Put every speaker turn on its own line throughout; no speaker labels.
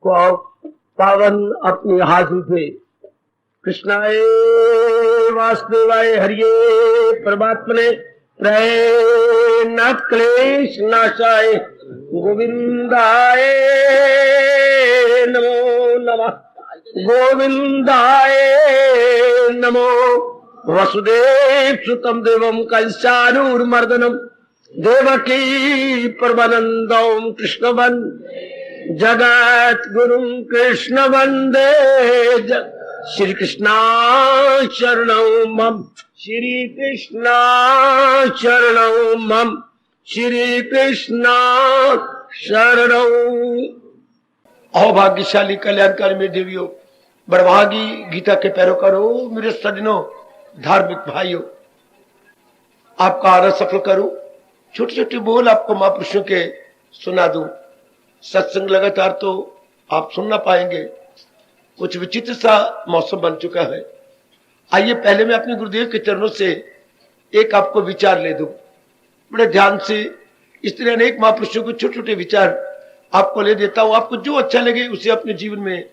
को पावन अपने हाथों से कृष्णाय वासुदेवाय हरिये परमात्मने प्रय न क्लेश नाशाय गोविंदाय नमो नमः गोविंदाय नमो वसुदेव सुतम देवम कंसानूर्मर्दनम देवकी परमानंदम कृष्णवन जगत गुरु कृष्ण वंदे श्री कृष्णा शरणौ मम श्री कृष्णा शरणौ मम श्री कृष्णा शरणौ। अभाग्यशाली कल्याणकारी मेरे देवियों, बड़भागी गीता के पैरोकारों, मेरे सज्जनों, धार्मिक भाइयों, आपका आदर सफल करूं, छोटे छोटे बोल आपको महापुरुषों के सुना दूं। सत्संग लगातार तो आप सुन ना पाएंगे, कुछ विचित्र सा मौसम बन चुका है। आइए पहले मैं अपने गुरुदेव के चरणों से एक आपको विचार ले दूं। बड़े ध्यान से इस तरह अनेक महापुरुषों के छोटे छोटे विचार आपको ले देता हूं। आपको जो अच्छा लगे उसे अपने जीवन में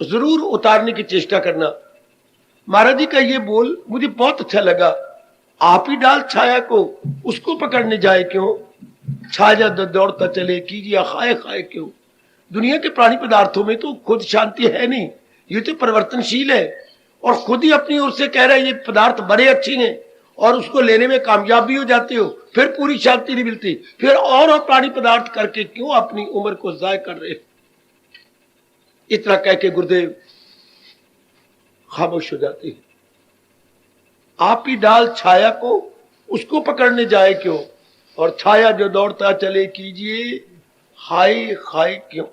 जरूर उतारने की चेष्टा करना। महाराज जी का ये बोल मुझे बहुत अच्छा लगा। आप ही डाल छाया को, उसको पकड़ने जाए क्यों, छाया दौड़ता चले कीजिए खाए खाए क्यों। दुनिया के प्राणी पदार्थों में तो खुद शांति है नहीं, ये तो परिवर्तनशील है और खुद ही अपनी ओर से कह रहे हैं ये पदार्थ बड़े अच्छे हैं और उसको लेने में कामयाब भी हो जाते हो, फिर पूरी शांति नहीं मिलती, फिर और प्राणी पदार्थ करके क्यों अपनी उम्र को जाय कर रहे। इतना कह के गुरुदेव खामोश हो जाते हैं। आप ही डाल छाया को, उसको पकड़ने जाए क्यों, और छाया जो दौड़ता चले कीजिए हाय खाए क्यों।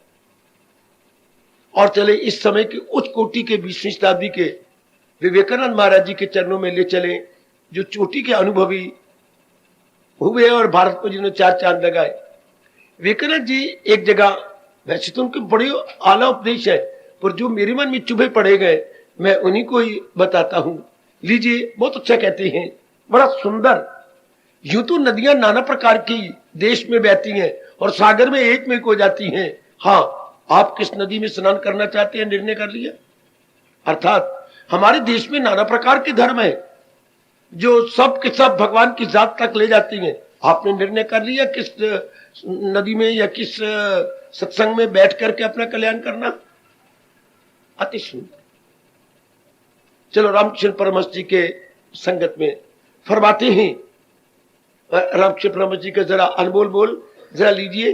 और चले इस समय के उच्च कोटि के 20वीं शताब्दी के विवेकानंद महाराज जी के चरणों में ले चले, जो चोटी के अनुभवी हुए और भारत को जिन्होंने 4 चांद लगाए। विवेकानंद जी एक जगह, वैसे तो उनके बड़े आला उपदेश है, पर जो मेरे मन में चुभे पड़े गए मैं उन्हीं को ही बताता हूं। लीजिए, बहुत अच्छा कहते हैं, बड़ा सुंदर। यूं तो नदियां नाना प्रकार की देश में बहती हैं और सागर में एक में हो जाती हैं। हाँ, आप किस नदी में स्नान करना चाहते हैं निर्णय कर लिया। अर्थात हमारे देश में नाना प्रकार के धर्म है जो सब के सब भगवान की जात तक ले जाती हैं। आपने निर्णय कर लिया किस नदी में या किस सत्संग में बैठ करके अपना कल्याण करना। अति सुंदर। चलो, रामकृष्ण परमहंस जी के संगत में फरमाते हैं, रामकृष्ण परमहंस जी का जरा अनमोल बोल जरा लीजिए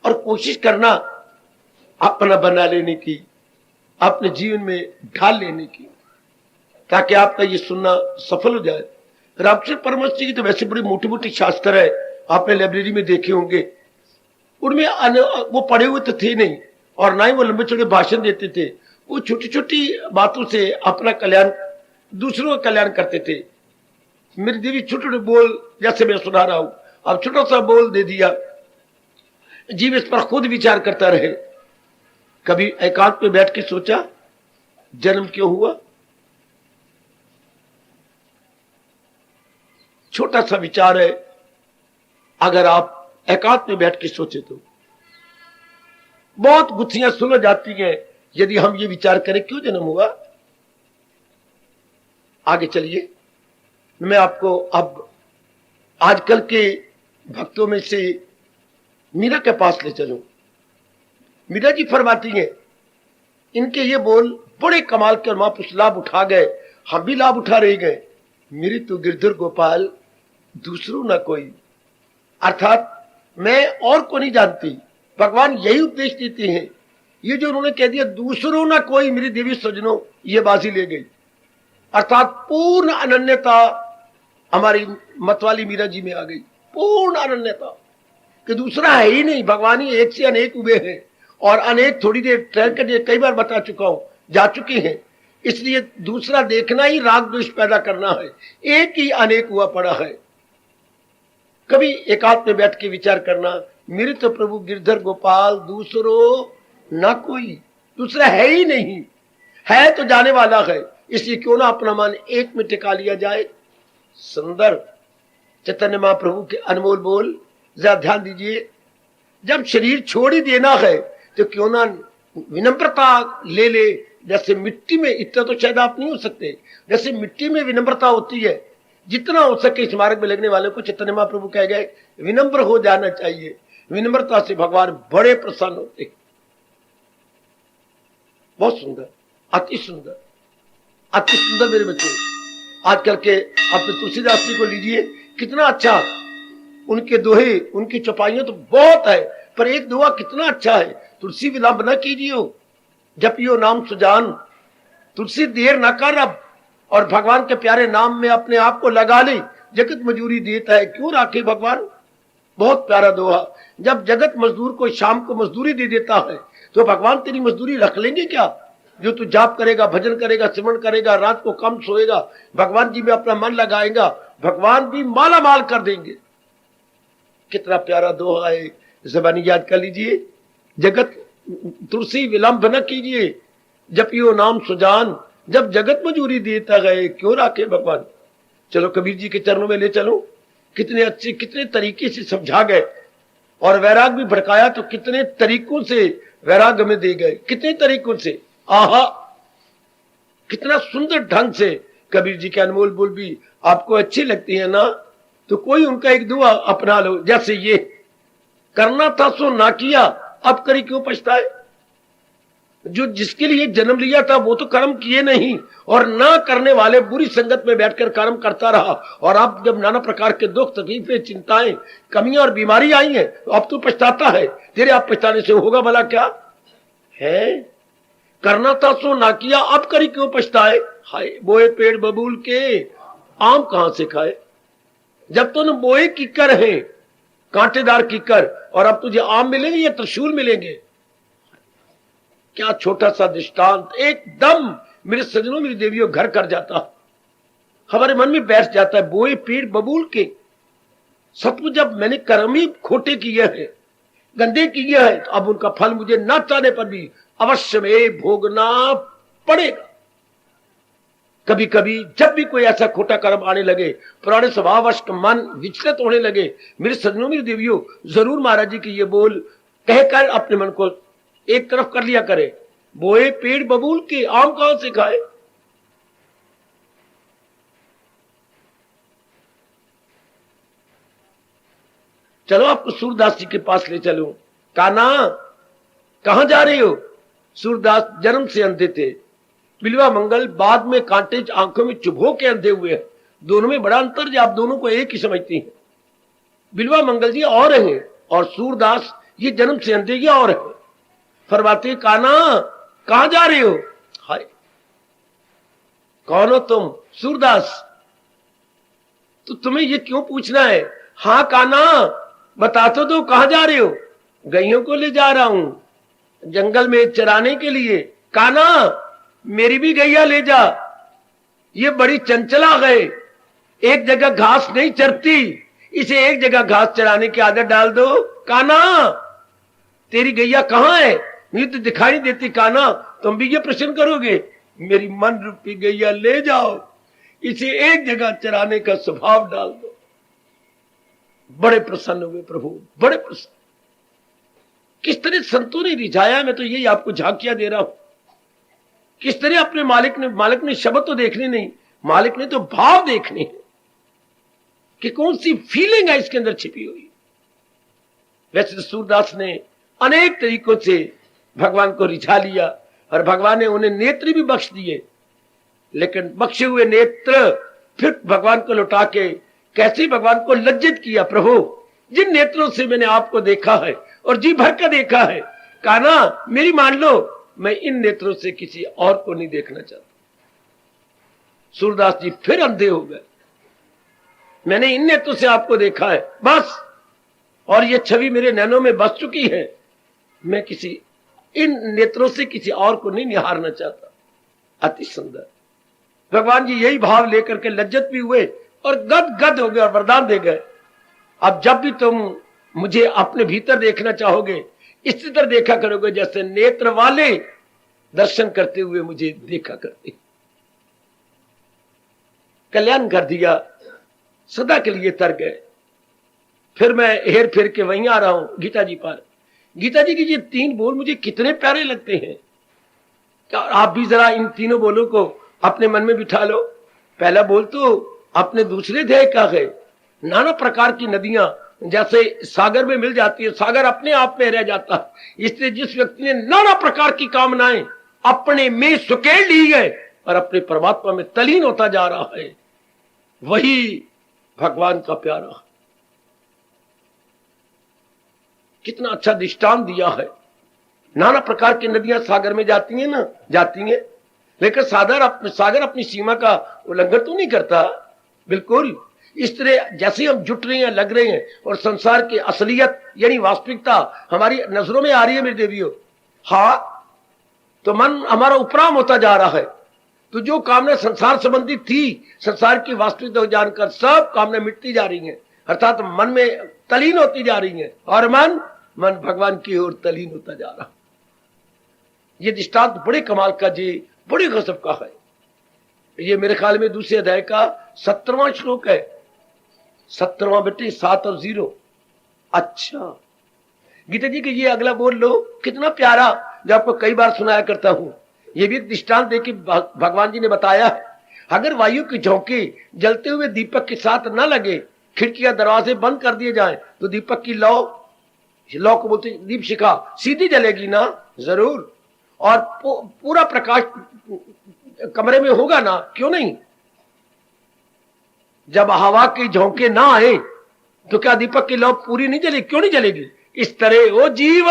और कोशिश करना अपना बना लेने की, अपने जीवन में ढाल लेने की, ताकि आपका ये सुनना सफल हो जाए। रामकृष्ण परमहंस जी की तो वैसे बड़ी मोटी मोटी शास्त्र है, आपने लाइब्रेरी में देखे होंगे। उनमें वो पढ़े हुए तो थे नहीं और ना ही वो लंबे चौड़े भाषण देते थे। वो छोटी छोटी बातों से अपना कल्याण, दूसरों का कल्याण करते थे। मेरी देवी छोटे छोटे बोल जैसे मैं सुना रहा हूं, अब छोटा सा बोल दे दिया, जीव इस पर खुद विचार करता रहे। कभी एकांत में बैठ के सोचा जन्म क्यों हुआ। छोटा सा विचार है, अगर आप एकांत में बैठ के सोचे तो बहुत गुत्थियां सुलझ जाती हैं। यदि हम ये विचार करें क्यों जन्म हुआ। आगे चलिए, मैं आपको अब आजकल के भक्तों में से मीरा के पास ले चलूं। मीरा जी फरमाती हैं, इनके ये बोल बड़े कमाल के और महापुरुष लाभ उठा गए, हम भी लाभ उठा रह गए। मेरी तो गिरधर गोपाल दूसरों ना कोई। अर्थात मैं और को नहीं जानती, भगवान यही उपदेश देते हैं। ये जो उन्होंने कह दिया दूसरों ना कोई, मेरी देवी सज्जनों, ये बाजी ले गई। अर्थात पूर्ण अनन्यता हमारी मतवाली मीरा जी में आ गई। पूर्ण अनन्यता कि दूसरा है ही नहीं, भगवान ही एक से अनेक हुए हैं और अनेक थोड़ी देर ठहर कर कई बार बता चुका हूं, जा चुके हैं। इसलिए दूसरा देखना ही राग द्वेष पैदा करना है, एक ही अनेक हुआ पड़ा है। कभी एकांत में बैठ के विचार करना, मेरे तो प्रभु गिरधर गोपाल दूसरों ना कोई, दूसरा है ही नहीं, है तो जाने वाला है। इसलिए क्यों ना अपना मन एक में टिका लिया जाए। सुंदर चैतन्य महाप्रभु के अनमोल बोल, जरा ध्यान दीजिए। जब शरीर छोड़ ही देना है तो क्यों ना विनम्रता ले ले। जैसे मिट्टी में, इतना तो शायद आप नहीं हो सकते, जैसे मिट्टी में विनम्रता होती है, जितना हो सके इस मार्ग में लगने वाले को चैतन्य महाप्रभु कह गए विनम्र हो जाना चाहिए। विनम्रता से भगवान बड़े प्रसन्न होते हैं। बहुत सुंदर, अति सुंदर, अति सुंदर मेरे बच्चे। आजकल के अपने तुलसीदास जी को लीजिए, कितना अच्छा उनके दोहे, उनकी चौपाइयां तो बहुत है, पर एक दुआ कितना अच्छा है, तुलसी विलंब न कीजिए जपियो नाम सुजान, तुलसी देर न कर अब, और भगवान के प्यारे नाम में अपने आप को लगा ले, जगत मजदूरी देता है क्यों राखे भगवान। बहुत प्यारा दोहा। जब जगत मजदूर को शाम को मजदूरी दे देता है तो भगवान तेरी मजदूरी रख लेंगे क्या। जो तू जाप करेगा, भजन करेगा, सिमरन करेगा, रात को कम सोएगा, भगवान जी में अपना मन लगाएगा, भगवान भी माला माल कर देंगे। कितना प्यारा दोहा है, ज़बानी याद कर लीजिए। जगत तुलसी विलंब न कीजिए, जपियो नाम सुजान, जब जगत मजूरी देता गए क्यों राखे भगवान। चलो कबीर जी के चरणों में ले चलो। कितने अच्छे, कितने तरीके से समझा गए, और वैराग भी भड़काया तो कितने तरीकों से वैराग में दे गए, कितने तरीकों से। आहा, कितना सुंदर ढंग से कबीर जी के अनमोल बोल भी आपको अच्छी लगती है ना, तो कोई उनका एक दुआ अपना लो। जैसे ये, करना था सो ना किया, अब करी क्यों पछताए। जो जिसके लिए जन्म लिया था वो तो कर्म किए नहीं, और ना करने वाले बुरी संगत में बैठकर कर्म करता रहा, और अब जब नाना प्रकार के दुख, तकलीफें, चिंताएं, कमियां और बीमारी आई हैं तो अब तू पछताता है। तेरे आप पछताने से होगा भला क्या है। करना था सो ना किया, अब करी क्यों पछताए। हाय बोए पेड़ बबूल के, आम कहां से खाए। जब तो न बोए किकर है, कांटेदार किकर, और अब तुझे आम मिलेंगे या त्रिशूल मिलेंगे। क्या छोटा सा दृष्टांत एकदम मेरे सजनों, मेरी देवियों घर कर जाता, हमारे मन में बैठ जाता है। बोए पेड़ बबूल के, सचमुच जब मैंने कर्म ही खोटे किए हैं, गंदे किए हैं, तो अब उनका फल मुझे न चाहने पर भी अवश्य में भोगना पड़ेगा। कभी कभी जब भी कोई ऐसा खोटा कर्म आने लगे, पुराने स्वभाववश मन विचलित होने लगे, मेरे सजनों, मेरी देवियों, जरूर महाराज जी की ये बोल कहकर अपने मन को एक तरफ कर लिया करे। बोए पेड़ बबूल के, आम कहां से खाए। चलो आपको सूरदास जी के पास ले चलूं। कान्हा कहां जा रहे हो। सूरदास जन्म से अंधे थे, बिलवा मंगल बाद में कांटे आंखों में चुभो के अंधे हुए हैं। दोनों में बड़ा अंतर है, आप दोनों को एक ही समझती हैं। बिलवा मंगल जी और हैं, और सूरदास ये जन्म से अंधे ये और है। फरमाते कान्हा कहां जा रहे हो। हाय कौन हो तुम। सूरदास, तो तुम्हें ये क्यों पूछना है। हाँ कान्हा बता तो दो, कहां जा रहे हो। गैयों को ले जा रहा हूं जंगल में चराने के लिए। कान्हा मेरी भी गैया ले जा, ये बड़ी चंचला गए, एक जगह घास नहीं चरती, इसे एक जगह घास चराने की आदत डाल दो। कान्हा तेरी गैया कहां है, नहीं तो दिखाई नहीं देती। कान्हा तुम भी ये प्रश्न करोगे, मेरी मन रूपी गैया ले जाओ, इसे एक जगह चराने का स्वभाव डाल दो। बड़े प्रसन्न हुए प्रभु, बड़े प्रसन्न। किस तरह संतों ने रिझाया, मैं तो यही आपको झांकियां दे रहा हूं। किस तरह अपने मालिक ने शब्द तो देखने नहीं, मालिक ने तो भाव देखने हैं कि कौन सी फीलिंग है इसके अंदर छिपी हुई। वैसे सूरदास ने अनेक तरीकों से भगवान को रिझा लिया, और भगवान ने उन्हें नेत्र भी बख्श दिए, लेकिन बख्शे हुए नेत्र फिर भगवान को लौटा के कैसे भगवान को लज्जित किया। प्रभु जिन नेत्रों से मैंने आपको देखा है और जी भर का देखा है, कान्हा मेरी मान लो, मैं इन नेत्रों से किसी और को नहीं देखना चाहता। सूरदास जी फिर अंधे हो गए, मैंने इन नेत्रों से आपको देखा है बस, और ये छवि मेरे नैनों में बस चुकी है, मैं किसी इन नेत्रों से किसी और को नहीं निहारना चाहता। अति सुंदर। भगवान जी यही भाव लेकर के लज्जत भी हुए और गद गद हो गए और वरदान दे गए। अब जब भी तुम मुझे अपने भीतर देखना चाहोगे, इसी तरह देखा करोगे जैसे नेत्र वाले दर्शन करते हुए मुझे देखा करते। कल्याण कर दिया, सदा के लिए तर गए। फिर मैं हेर फेर के वहीं आ रहा हूं गीता जी पर। गीता जी की ये 3 बोल मुझे कितने प्यारे लगते हैं। क्या आप भी जरा इन तीनों बोलों को अपने मन में बिठा लो। पहला बोल तो अपने दूसरे ध्येय का है। नाना प्रकार की नदियां जैसे सागर में मिल जाती है, सागर अपने आप में रह जाता है। इसलिए जिस व्यक्ति ने नाना प्रकार की कामनाएं अपने में सुकेल ली है और अपने परमात्मा में तलीन होता जा रहा है, वही भगवान का प्यारा। कितना अच्छा दृष्टांत दिया है। नाना प्रकार की नदियां सागर में जाती हैं ना, जाती हैं, लेकिन सागर अपनी सीमा का उल्लंघन तो नहीं करता। बिल्कुल इस तरह जैसे हम जुट रहे हैं, लग रहे हैं, और संसार की असलियत यानी वास्तविकता हमारी नजरों में आ रही है मेरे देवियों, हाँ, तो मन हमारा उपराम होता जा रहा है। तो जो कामना संसार संबंधी थी, संसार की वास्तविकता जानकर सब कामना मिटती जा रही हैं, अर्थात मन में तलीन होती जा रही हैं, और मन भगवान की ओर तलीन होता जा रहा। ये दृष्टांत बड़े कमाल का जी, बड़े गजब का है। ये मेरे ख्याल में दूसरे अध्याय का 17वां श्लोक है। 17वां बेटे, 7 और 0। अच्छा, गीता जी के ये अगला बोल लो, कितना प्यारा, जो आपको कई बार सुनाया करता हूं। ये भी एक दृष्टांत देखिए भगवान जी ने बताया है। अगर वायु की झोंके जलते हुए दीपक के साथ न लगे, खिड़कियां दरवाजे बंद कर दिए जाएं, तो दीपक की लौ को बोलते दीप शिखा सीधी जलेगी ना, जरूर। और पूरा प्रकाश कमरे में होगा ना, क्यों नहीं। जब हवा की झोंके ना आए तो क्या दीपक की लौ पूरी नहीं जलेगी, क्यों नहीं जलेगी। इस तरह वो जीव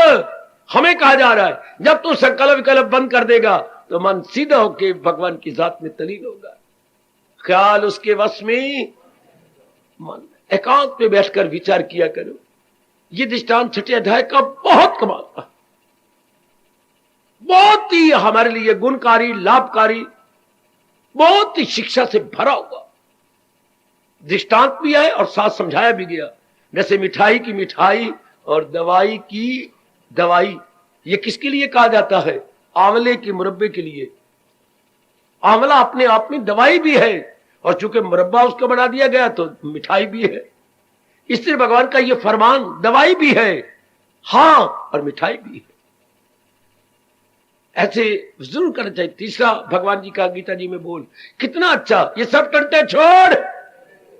हमें कहा जा रहा है, जब तू संकल्प विकल्प बंद कर देगा तो मन सीधा होके भगवान की जात में तलीन होगा। ख्याल उसके वश में, मन एकांत में बैठकर विचार किया करो। ये दृष्टांत 6ठे अध्याय का बहुत कमाल का, बहुत ही हमारे लिए गुणकारी, लाभकारी, बहुत ही शिक्षा से भरा हुआ दृष्टांत भी है और साथ समझाया भी गया। जैसे मिठाई की मिठाई और दवाई की दवाई, ये किसके लिए कहा जाता है। आंवले के मुरब्बे के लिए। आंवला अपने आप में दवाई भी है, और चूंकि मुरब्बा उसका बना दिया गया तो मिठाई भी है। इसलिए भगवान का ये फरमान दवाई भी है, हां, और मिठाई भी है। ऐसे जरूर करना चाहिए। तीसरा भगवान जी का गीता जी में बोल कितना अच्छा, ये सब टंटे छोड़,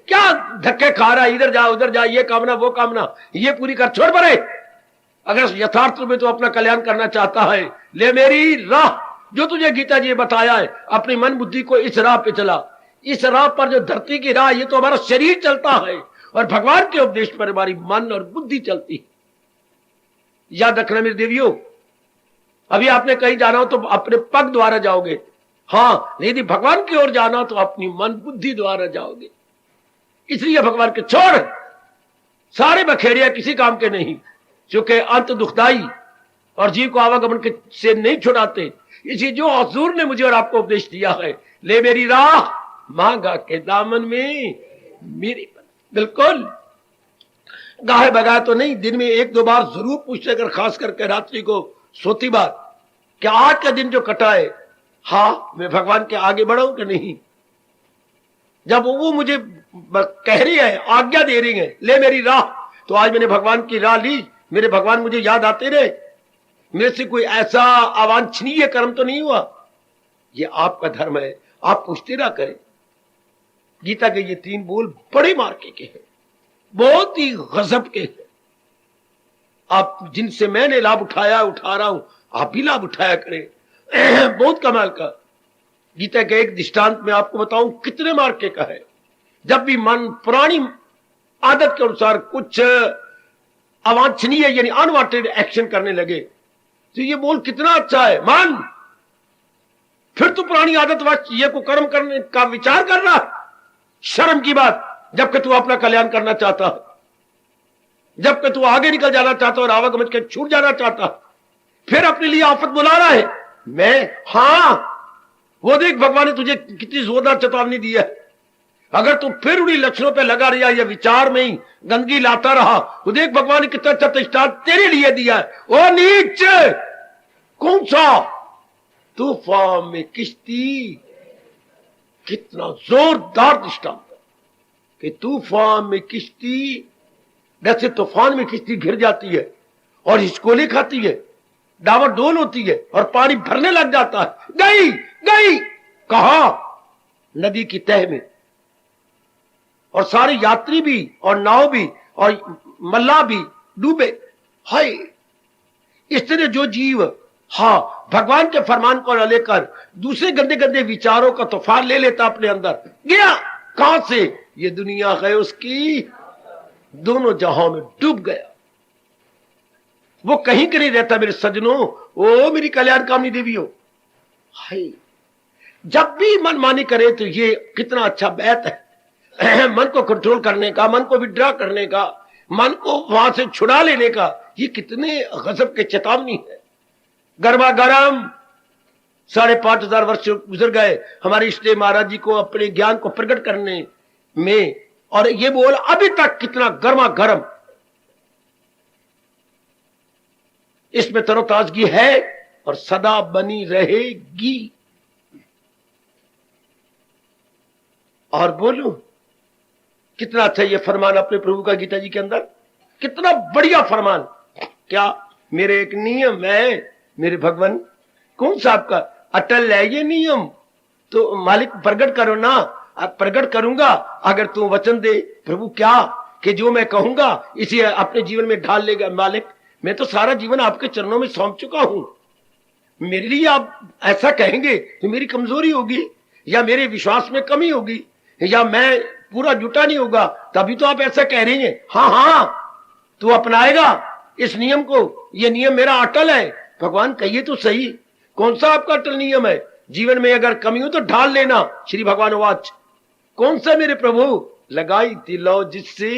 क्या धक्के खा रहा है, इधर जा उधर जा, ये कामना वो कामना, ये पूरी कर, छोड़ परे। अगर यथार्थ में तो अपना कल्याण करना चाहता है, ले मेरी राह, जो तुझे गीता जी बताया है, अपनी मन बुद्धि को इस राह पे चला। इस राह पर जो धरती की राह, ये तो हमारा शरीर चलता है, और भगवान के उपदेश पर हमारी मन और बुद्धि चलती है। याद रखना मेरे देवियों, अभी आपने कहीं जाना हो तो अपने पग द्वारा जाओगे, हाँ, यदि भगवान की ओर जाना तो अपनी मन बुद्धि द्वारा जाओगे। इसलिए भगवान के छोड़, सारे बखेड़िया किसी काम के नहीं, क्योंकि अंत दुखदाई और जीव को आवागमन के से नहीं छुड़ाते। इसी जो हजूर ने मुझे और आपको उपदेश दिया है, ले मेरी राह, मांगा के दामन में मेरी। बिल्कुल गाहे बगाए तो नहीं, दिन में 1-2 बार जरूर पूछते, अगर खास करके रात्रि को सोती बात, क्या आज का दिन जो कटा है, हाँ, मैं भगवान के आगे बढ़ाऊं कि नहीं। जब वो मुझे कह रही है, आज्ञा दे रही है, ले मेरी राह, तो आज मैंने भगवान की राह ली। मेरे भगवान मुझे याद आते रहे, मेरे से कोई ऐसा अवांछनीय कर्म तो नहीं हुआ। ये आपका धर्म है, आप पूछते रहा करें। गीता के ये 3 बोल बड़े मार्के के हैं, बहुत ही गजब के हैं। आप जिनसे मैंने लाभ उठाया, उठा रहा हूं, आप भी लाभ उठाया करें। बहुत कमाल का। गीता के एक दृष्टांत में आपको बताऊं कितने मार्के का है। जब भी मन पुरानी आदत के अनुसार कुछ अवांछनीय यानी अनवांटेड एक्शन करने लगे, तो ये बोल कितना अच्छा है। मन, फिर तू पुरानी आदत वश ये को कर्म करने का विचार कर रहा, शर्म की बात, जबकि तू अपना कल्याण करना चाहता, जबकि तू आगे निकल जाना चाहता और आवागमन के छूट जाना चाहता, फिर अपने लिए आफत बुला रहा है। मैं, हां, वो देख भगवान ने तुझे कितनी जोरदार चेतावनी दी है। अगर तू फिर उन्हीं लक्षणों पे लगा रहा या विचार में ही गंदगी लाता रहा, तो देख भगवान ने कितना अच्छा दृष्टांत तेरे लिए दिया है। ओ नीच, कौन सा, तूफान में किश्ती, कितना जोरदार दृष्टांत कि तूफान में किश्ती, जैसे तूफान में किश्ती गिर जाती है और हिचकोले खाती है, डावाडोल होती है और पानी भरने लग जाता है। गई गई कहा? नदी की तह में। और सारे यात्री भी और नाव भी और मल्लाह भी डूबे। हाय, इस तरह जो जीव भगवान के फरमान को लेकर दूसरे गंदे गंदे विचारों का तूफान ले लेता अपने अंदर, गया कहां से? ये दुनिया है उसकी, दोनों जहां में डूब गया। वो कहीं के नहीं रहता मेरे सज्जनों। ओ मेरी कल्याणकामनी देवियों, हाय, जब भी मन मानी करे तो ये कितना अच्छा बैत है मन को कंट्रोल करने का, मन को विड्रॉ करने का, मन को वहां से छुड़ा लेने का। ये कितने गजब के चेतावनी है। गर्मा गर्म 5,500 वर्ष गुजर गए हमारे इष्टदेव महाराज जी को अपने ज्ञान को प्रकट करने में, और ये बोल अभी तक कितना गर्मा गर्म। इसमें तरोताजगी है और सदा बनी रहेगी। और बोलूं कितना अच्छा ये फरमान अपने प्रभु का गीता जी के अंदर, कितना बढ़िया फरमान। क्या मेरे एक नियम है मेरे भगवान, कौन सा आपका? अटल है ये नियम, तो मालिक प्रकट करो ना। प्रकट करूंगा अगर तू वचन दे। प्रभु क्या कि जो मैं कहूंगा इसे अपने जीवन में ढाल लेगा। मालिक मैं तो सारा जीवन आपके चरणों में सौंप चुका हूं। मेरे लिए आप ऐसा कहेंगे तो मेरी कमजोरी होगी, या मेरे विश्वास में कमी होगी, या मैं पूरा जुटा नहीं होगा, तभी तो आप ऐसा कह रही हैं। हाँ, तू अपनाएगा इस नियम को, ये नियम मेरा अटल है। भगवान कहिए तो सही, कौन सा आपका अटल नियम है? जीवन में अगर कमी हो तो ढाल लेना। श्री भगवान वाच, कौन सा मेरे प्रभु? लगाई तिलो जिससे।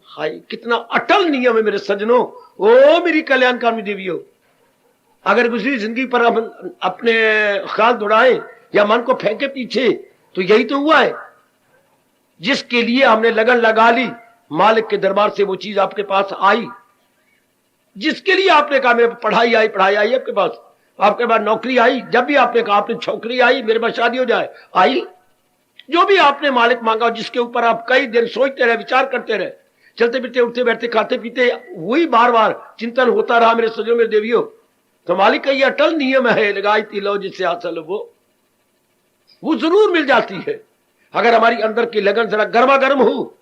हाय, कितना अटल नियम है मेरे सज्जनों। ओ मेरी कल्याणकामी देवियों, अगर दूसरी जिंदगी पर हम अपने ख्याल दौड़ाएं या मन को फेंके पीछे, तो यही तो हुआ है। जिसके लिए हमने लगन लगा ली, मालिक के दरबार से वो चीज आपके पास आई। जिसके लिए आपने कहा मेरे पढ़ाई आई आपके पास, आपके पास नौकरी आई, जब भी आपने कहा आपने छोकरी आई, मेरे पास शादी हो जाए, आई। जो भी आपने मालिक मांगा, जिसके ऊपर आप कई दिन सोचते रहे, विचार करते रहे, चलते फिरते उठते बैठते खाते पीते वही बार बार चिंतन होता रहा मेरे सजों में देवियों, तो मालिक का ये अटल नियम है, लगाई तिलो जिससे हासिल वो जरूर मिल जाती है। अगर हमारी अंदर की लगन जरा गर्मा गर्म हो,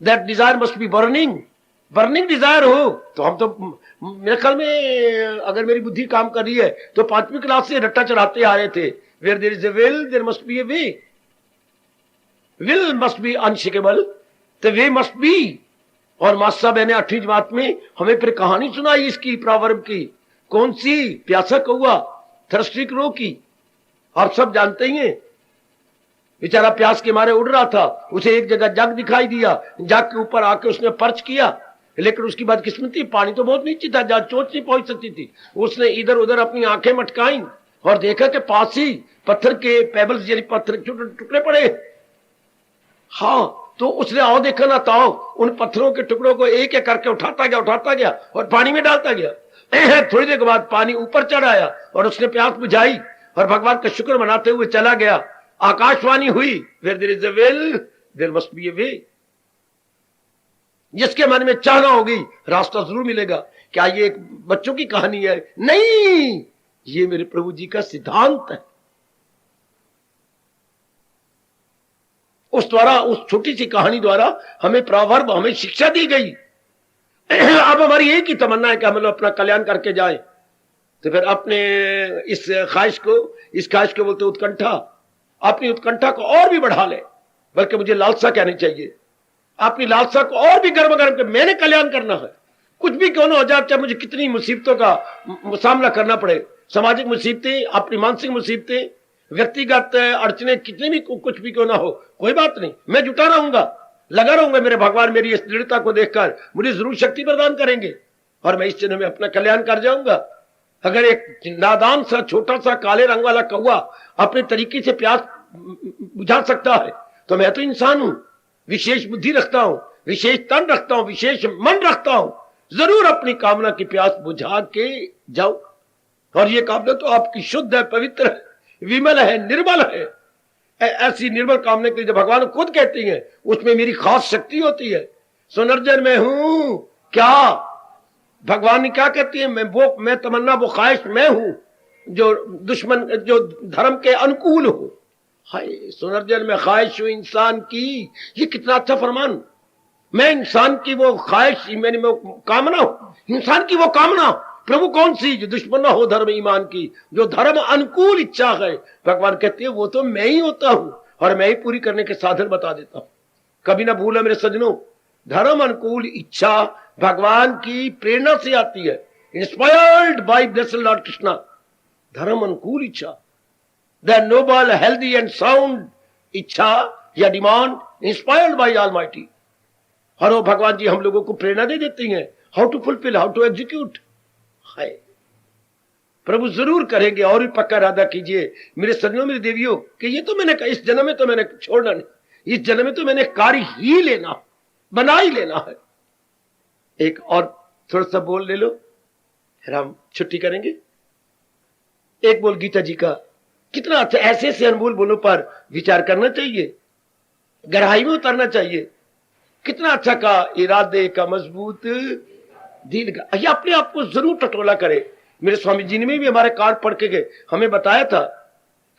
that desire must be burning desire हो, तो हम तो मेरे ख्याल में अगर मेरी बुद्धि काम कर रही है तो 5वीं क्लास से रट्टा चढ़ाते आ रहे थे। Where there is a will there must be a way, will must be unshakeable, the way must be. और मास्टर साहब ने 8वीं जमात में हमें फिर कहानी सुनाई इसकी, प्रॉवर्ब की। कौन सी? प्यासा कौआ थर्स्टी क्रो की। आप सब जानते ही हैं, बेचारा प्यास के मारे उड़ रहा था, उसे एक जगह जग दिखाई दिया, जग के ऊपर आके उसने पर्च किया, लेकिन उसकी बदकिस्मती पानी तो बहुत नीचे था, जहां चोट नहीं पहुंच सकती थी। उसने इधर उधर अपनी आंखें मटकाई और देखा कि पास ही पत्थर के पेबल्स यानी पत्थर टुकड़े पड़े। हाँ, तो उसने आओ देखा ना ताओ उन पत्थरों के टुकड़ों को एक एक करके उठाता गया और पानी में डालता गया। थोड़ी देर के बाद पानी ऊपर चढ़ आया और उसने प्यास बुझाई और भगवान का शुक्र मनाते हुए चला गया। आकाशवाणी हुई, where there is a will there must be a way. जिसके मन में चाहना होगी रास्ता जरूर मिलेगा। क्या ये एक बच्चों की कहानी है? नहीं, ये मेरे प्रभु जी का सिद्धांत है। उस द्वारा, उस छोटी सी कहानी द्वारा हमें प्रॉवर्ब, हमें शिक्षा दी गई। अब हमारी एक ही तमन्ना है कि हम लोग अपना कल्याण करके जाए। तो फिर अपने इस ख्वाहिश को बोलते उत्कंठा, अपनी उत्कंठा को और भी बढ़ा ले, बल्कि मुझे लालसा कहनी चाहिए। अपनी लालसा को और भी गर्म के मैंने कल्याण करना है, कुछ भी क्यों ना हो जाए, चाहे मुझे कितनी मुसीबतों का सामना करना पड़े, सामाजिक मुसीबतें, अपनी मानसिक मुसीबतें, व्यक्तिगत अड़चने कितनी भी कुछ भी क्यों ना हो, कोई बात नहीं, मैं जुटा रहूंगा, लगा रहूंगा। मेरे भगवान मेरी इस दृढ़ता को देखकर मुझे जरूर शक्ति प्रदान करेंगे और मैं इस जन्म में अपना कल्याण कर जाऊंगा। अगर एक नादान सा छोटा सा काले रंग वाला कौवा अपने तरीके से प्यास बुझा सकता है, तो मैं तो इंसान हूं, विशेष बुद्धि रखता हूं, विशेष तन रखता हूं, विशेष मन रखता हूं, जरूर अपनी कामना की प्यास बुझा के जाऊं। और ये कामना तो आपकी शुद्ध है, पवित्र है, विमल है, निर्मल है। ऐसी निर्मल कामना के लिए भगवान खुद कहती हैं, उसमें मेरी खास शक्ति होती है। सुनर्जन में हूं क्या भगवान ने क्या कहती है, मैं तमन्ना वो ख्वाहिश मैं हूं जो दुश्मन जो धर्म के अनुकूल हो। हाय सुनर्जन में ख्वाहिश हूं इंसान की, ये कितना अच्छा फरमान। मैं इंसान की वो ख्वाहिश, मेरी वो कामना हो, इंसान की वो कामना प्रभु कौन सी, जो दुश्मन ना हो धर्म ईमान की, जो धर्म अनुकूल इच्छा है। भगवान कहते हैं वो तो मैं ही होता हूं और मैं ही पूरी करने के साधन बता देता हूं। कभी ना भूला मेरे सजनों, धर्म अनुकूल इच्छा भगवान की प्रेरणा से आती है, inspired by blessed lord Krishna. धर्म अनुकूल इच्छा, the noble healthy and sound इच्छा या डिमांड इंस्पायर्ड बाय ऑलमाइटी। और वो भगवान जी हम लोगों को प्रेरणा दे देती हैं, how to fulfil, how to execute. है प्रभु जरूर करेंगे। और भी पक्का इरादा कीजिए मेरे सज्जनों मेरी देवियों कि ये तो मैंने इस जन्म में तो मैंने छोड़ना नहीं, इस जन्म में तो मैंने कार्य ही लेना, बना ही लेना है। एक और थोड़ा सा बोल ले लो, फिर हम छुट्टी करेंगे। एक बोल गीता जी का कितना अच्छा, ऐसे ऐसे अनमोल बोलों पर विचार करना चाहिए, गहराई में उतरना चाहिए। कितना अच्छा का, इरादे का मजबूत दिल का। ये अपने आप को जरूर टटोला करे। मेरे स्वामी जी ने भी हमारे कार्ड पढ़ के गए, हमें बताया था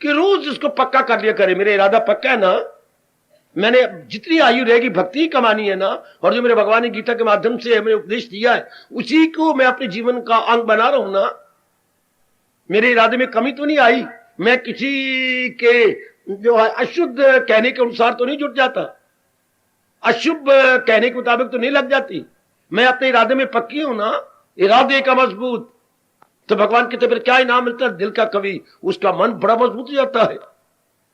कि रोज इसको पक्का कर लिया करे। मेरा इरादा पक्का है ना, मैंने जितनी आयु रहेगी भक्ति कमानी है ना, और जो मेरे भगवान ने गीता के माध्यम से हमें उपदेश दिया है उसी को मैं अपने जीवन का अंग बना रहा हूं ना। मेरे इरादे में कमी तो नहीं आई, मैं किसी के जो है अशुद्ध कहने के अनुसार तो नहीं जुट जाता, अशुभ कहने के मुताबिक तो नहीं लग जाती। मैं अपने इरादे में पक्की हूं ना, इरादे का मजबूत। तो भगवान कहते फिर क्या इनाम मिलता है, दिल का कवि, उसका मन बड़ा मजबूत हो जाता है,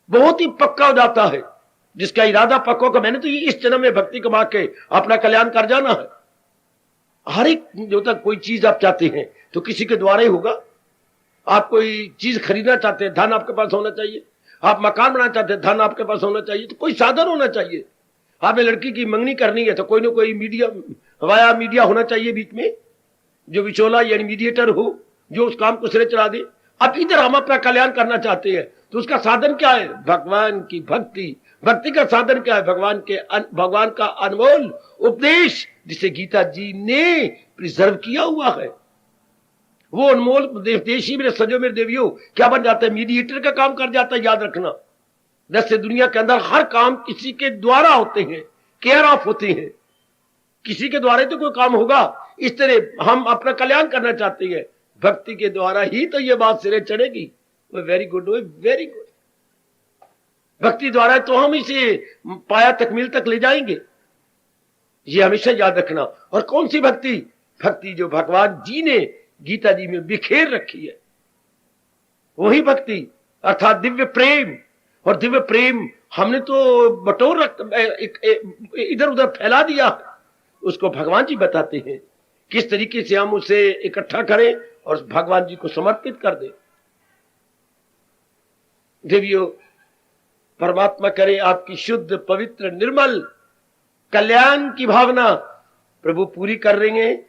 बहुत ही पक्का हो जाता है। जिसका इरादा पक्का होगा, मैंने तो ये इस जन्म में भक्ति कमा के अपना कल्याण कर जाना है। हर एक जो तक कोई चीज आप चाहते हैं तो किसी के द्वारा ही होगा। आप कोई चीज खरीदना चाहते हैं, धन आपके पास होना चाहिए। आप मकान बनाना चाहते हैं, धन आपके पास होना चाहिए। तो कोई साधन होना चाहिए। आपने लड़की की मंगनी करनी है तो कोई ना कोई मीडिया, वाया मीडिया होना चाहिए बीच में, जो विचोला यानी मीडिएटर हो, जो उस काम को सिरे चला दे। अब इधर हम अपना कल्याण करना चाहते हैं तो उसका साधन क्या है, भगवान की भक्ति। भक्ति का साधन क्या है, भगवान का अनमोल उपदेश, जिसे गीता जी ने प्रिजर्व किया हुआ है। वो अनमोल उपदेश ही मेरे सजो मेरे देवियों क्या बन जाता है, मीडिएटर का काम कर जाता है। याद रखना, जैसे दुनिया के अंदर हर काम किसी के द्वारा होते हैं, केयर ऑफ होते हैं, किसी के द्वारा तो कोई काम होगा। इस तरह हम अपना कल्याण करना चाहते हैं, भक्ति के द्वारा ही तो ये बात सिरे चढ़ेगी। Very good, very good. भक्ति द्वारा तो हम इसे पाया तकमील तक ले जाएंगे, ये हमेशा याद रखना। और कौन सी भक्ति, भक्ति जो भगवान जी ने गीता जी में बिखेर रखी है, वही भक्ति अर्थात दिव्य प्रेम। और दिव्य प्रेम हमने तो बटोर इधर उधर फैला दिया, उसको भगवान जी बताते हैं किस तरीके से हम उसे इकट्ठा करें और भगवान जी को समर्पित कर दें। देवियों, परमात्मा करे आपकी शुद्ध पवित्र निर्मल कल्याण की भावना प्रभु पूरी कर रहे हैं।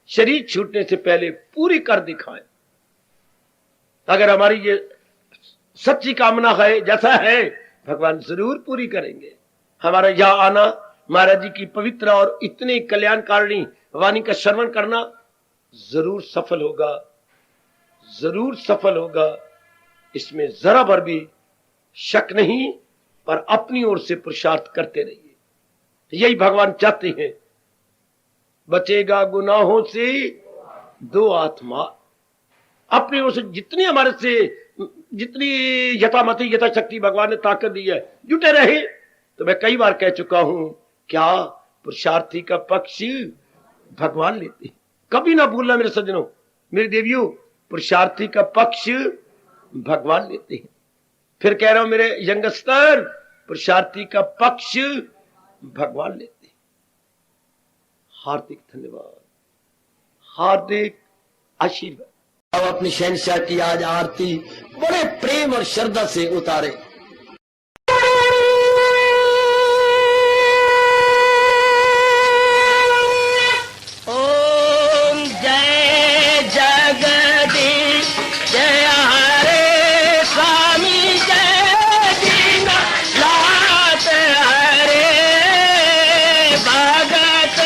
शरीर छूटने से पहले पूरी कर दिखाएं। अगर हमारी ये सच्ची कामना है, जैसा है, भगवान जरूर पूरी करेंगे। हमारा यहां आना, महाराज जी की पवित्र और इतने कल्याणकारिणी वाणी का श्रवण करना जरूर सफल होगा, जरूर सफल होगा, इसमें जरा भर भी शक नहीं। पर अपनी ओर से पुरुषार्थ करते रहिए, यही भगवान चाहते हैं। बचेगा गुनाहों से दो आत्मा। अपनी ओर से जितनी हमारे से जितनी यथामति यथाशक्ति भगवान ने ताकत दी है, जुटे रहे। तो मैं कई बार कह चुका हूं, क्या पुरुषार्थी का पक्ष भगवान लेते हैं। कभी ना भूलना मेरे सज्जनों मेरी देवियों, पुरुषार्थी का पक्ष भगवान लेते हैं। फिर कह रहा हूं मेरे यंगस्टर, पुरुषार्थी का पक्ष भगवान लेते हैं। हार्दिक धन्यवाद, हार्दिक आशीर्वाद। अब अपनी शहंशाह की आज आरती बड़े प्रेम और श्रद्धा से उतारे।
ओम जय जगदीश जय हरे स्वामी जय दीनानाथ हरे भगत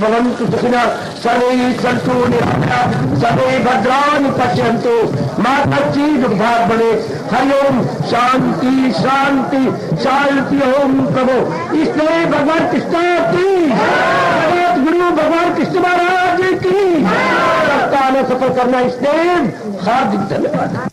भवन्तु सुखिनः सर्वे सन्तु निरामयाः सर्वे भद्राणि पश्यन्तु मां कश्चित् दुर्भाग् बने। हरि ओम शांति शांति शांति। ओम प्रभु इसलिए भगवान कृष्ण की जगत गुरु भगवान कृष्ण महाराज की सप्ताह सफल करना इसलिए हार्दिक धन्यवाद।